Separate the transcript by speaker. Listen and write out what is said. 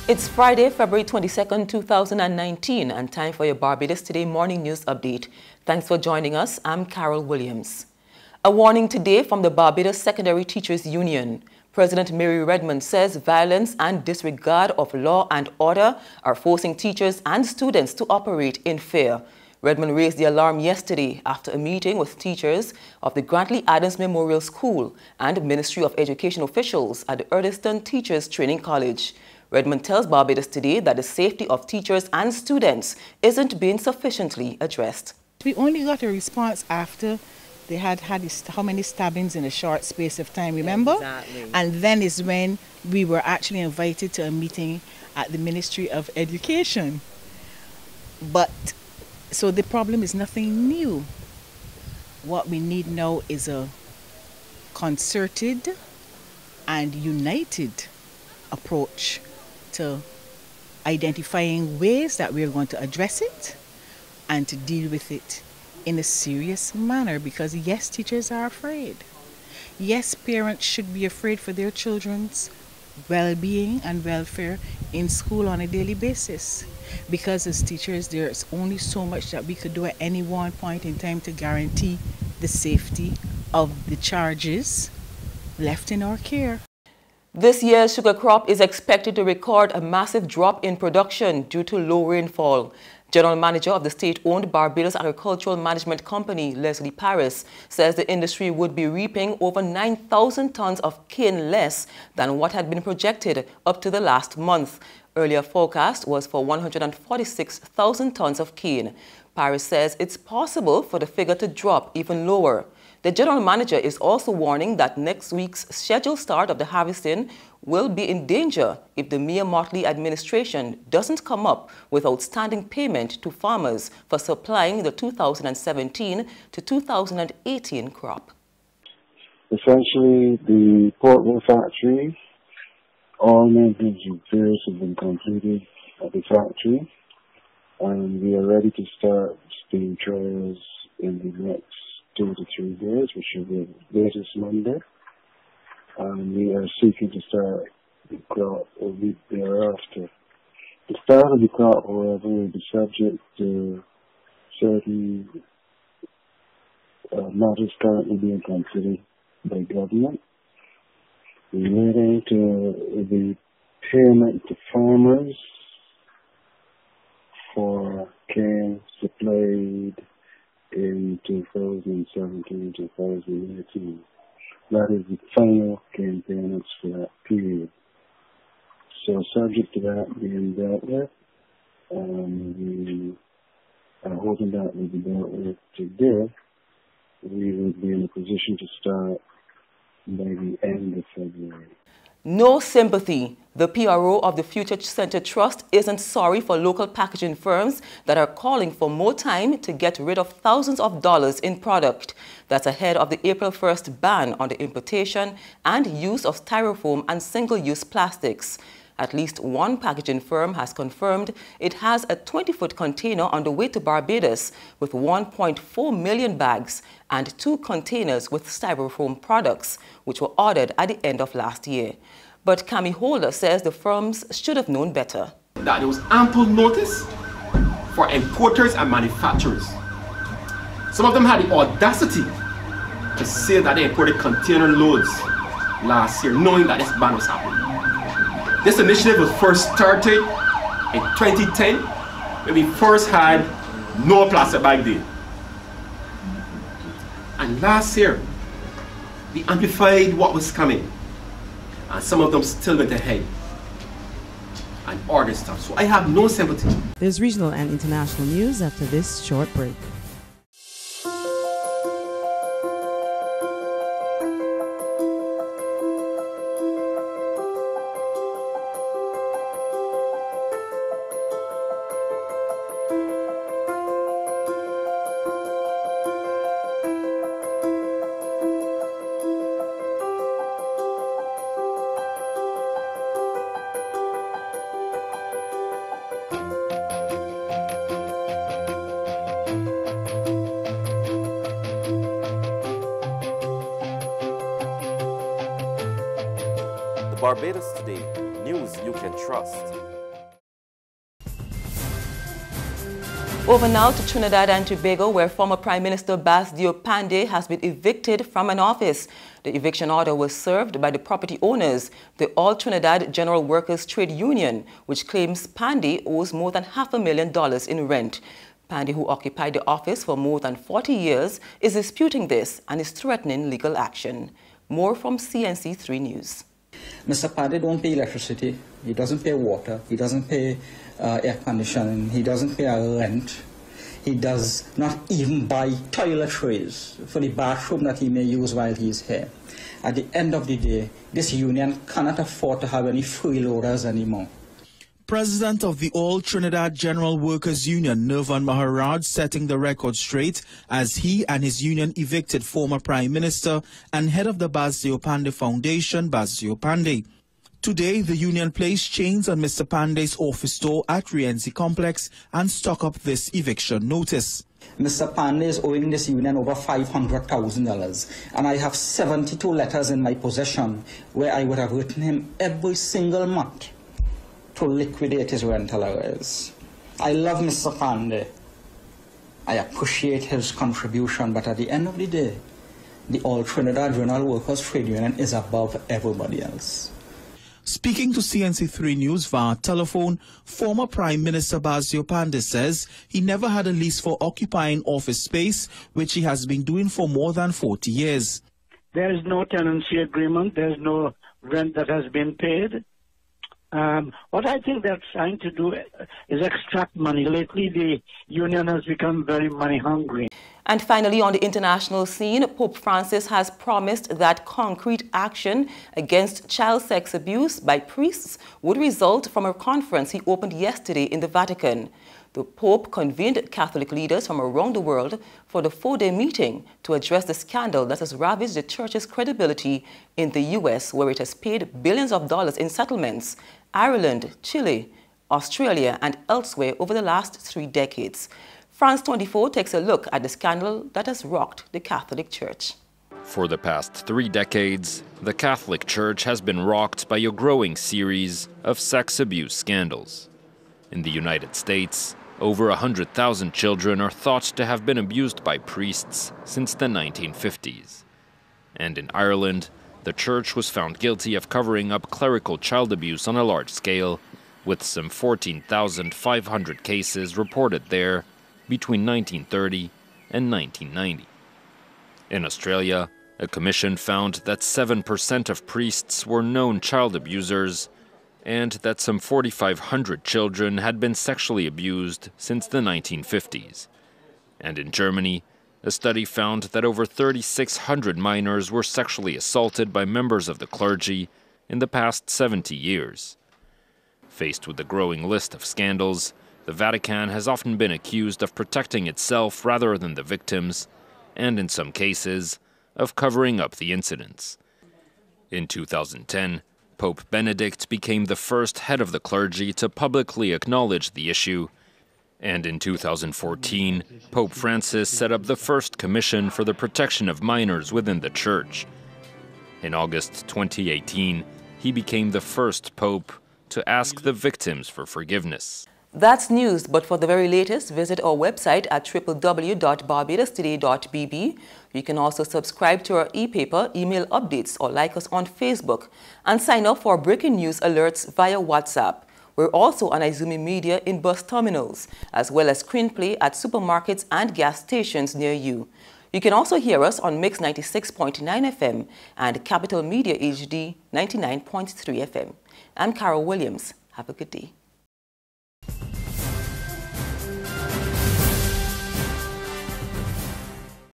Speaker 1: It's Friday, February 22nd, 2019, and time for your Barbados Today morning news update. Thanks for joining us. I'm Carol Williams. A warning today from the Barbados Secondary Teachers Union. President Mary Redmond says violence and disregard of law and order are forcing teachers and students to operate in fear. Redmond raised the alarm yesterday after a meeting with teachers of the Grantley Adams Memorial School and Ministry of Education officials at the Erdeston Teachers Training College. Redmond tells Barbados Today that the safety of teachers and students isn't being sufficiently addressed.
Speaker 2: We only got a response after they had how many stabbings in a short space of time, remember?
Speaker 3: Exactly.
Speaker 2: And then is when we were actually invited to a meeting at the Ministry of Education. So the problem is nothing new. What we need now is a concerted and united approach to identifying ways that we're going to address it and to deal with it in a serious manner, because yes, teachers are afraid. Yes, parents should be afraid for their children's well-being and welfare in school on a daily basis, because as teachers there's only so much that we could do at any one point in time to guarantee the safety of the charges left in our care.
Speaker 1: This year's sugar crop is expected to record a massive drop in production due to low rainfall. General Manager of the state-owned Barbados Agricultural Management Company, Leslie Paris, says the industry would be reaping over 9,000 tons of cane less than what had been projected up to the last month. Earlier forecast was for 146,000 tons of cane. Paris says it's possible for the figure to drop even lower. The general manager is also warning that next week's scheduled start of the harvesting will be in danger if the Mia Motley administration doesn't come up with outstanding payment to farmers for supplying the 2017 to 2018 crop.
Speaker 4: Essentially, the Portland factory, all maintenance repairs have been completed at the factory, and we are ready to start steam trials in the next 2 to 3 days, which will be latest Monday. And we are seeking to start the crop a week thereafter. The start of the crop, however, will be subject to certain matters currently being considered by government relating to the payment to farmers for cane supplied in 2017-2018. That is the final cane payments for that period. So subject to that being dealt with, we are hoping that will be dealt with today. We will be in a position to start by the end of February.
Speaker 1: No sympathy. The PRO of the Future Center Trust isn't sorry for local packaging firms that are calling for more time to get rid of thousands of dollars in product. That's ahead of the April 1st ban on the importation and use of styrofoam and single-use plastics. At least one packaging firm has confirmed it has a 20-foot container on the way to Barbados with 1.4 million bags and 2 containers with styrofoam products, which were ordered at the end of last year. But Cami Holder says the firms should have known better.
Speaker 5: That there was ample notice for importers and manufacturers. Some of them had the audacity to say that they imported container loads last year, knowing that this ban was happening. This initiative was first started in 2010, when we first had no plastic bag day. And last year, we amplified what was coming. And some of them still went ahead and ordered stuff. So I have no sympathy.
Speaker 3: There's regional and international news after this short break.
Speaker 6: Barbados Today, news you can trust.
Speaker 1: Over now to Trinidad and Tobago, where former Prime Minister BSTU Pande has been evicted from an office. The eviction order was served by the property owners, the All Trinidad General Workers Trade Union, which claims Pande owes more than $500,000 in rent. Pande, who occupied the office for more than 40 years, is disputing this and is threatening legal action. More from CNC3 News.
Speaker 6: Mr. Pande don't pay electricity, he doesn't pay water, he doesn't pay air conditioning, he doesn't pay rent, he does not even buy toiletries for the bathroom that he may use while he is here. At the end of the day, this union cannot afford to have any freeloaders anymore.
Speaker 7: President of the All Trinidad General Workers Union, Nirvan Maharaj, setting the record straight as he and his union evicted former Prime Minister and head of the BSTU Pande Foundation, BSTU Pande. Today, the union placed chains on Mr. Pande's office door at Rienzi Complex and stuck up this eviction notice.
Speaker 6: Mr. Pande is owing this union over $500,000, and I have 72 letters in my possession where I would have written him every single month to liquidate his rental arrears. I love Mr. Pande. I appreciate his contribution, but at the end of the day, the All Trinidad General Workers Trade Union is above everybody else.
Speaker 7: Speaking to CNC3 News via telephone, former Prime Minister BSTU Pande says he never had a lease for occupying office space, which he has been doing for more than 40 years.
Speaker 8: There is no tenancy agreement. There is no rent that has been paid. What I think they're trying to do is extract money. Lately, the union has become very money hungry.
Speaker 1: And finally, on the international scene, Pope Francis has promised that concrete action against child sex abuse by priests would result from a conference he opened yesterday in the Vatican. The Pope convened Catholic leaders from around the world for the 4-day meeting to address the scandal that has ravaged the Church's credibility in the U.S., where it has paid billions of dollars in settlements, Ireland, Chile, Australia, and elsewhere over the last 3 decades. France 24 takes a look at the scandal that has rocked the Catholic Church.
Speaker 9: For the past 3 decades, the Catholic Church has been rocked by a growing series of sex abuse scandals. In the United States, over 100,000 children are thought to have been abused by priests since the 1950s. And in Ireland, the Church was found guilty of covering up clerical child abuse on a large scale, with some 14,500 cases reported there between 1930 and 1990. In Australia, a commission found that 7% of priests were known child abusers and that some 4,500 children had been sexually abused since the 1950s. And in Germany, a study found that over 3,600 minors were sexually assaulted by members of the clergy in the past 70 years. Faced with a growing list of scandals, the Vatican has often been accused of protecting itself rather than the victims, and in some cases, of covering up the incidents. In 2010, Pope Benedict became the first head of the clergy to publicly acknowledge the issue, and in 2014, Pope Francis set up the first commission for the protection of minors within the Church. In August 2018, he became the first pope to ask the victims for forgiveness.
Speaker 1: That's news, but for the very latest, visit our website at www.barbadostoday.bb. You can also subscribe to our e-paper, email updates, or like us on Facebook, and sign up for breaking news alerts via WhatsApp. We're also on Izumi Media in bus terminals, as well as screenplay at supermarkets and gas stations near you. You can also hear us on Mix 96.9 FM and Capital Media HD 99.3 FM. I'm Carol Williams. Have a good day.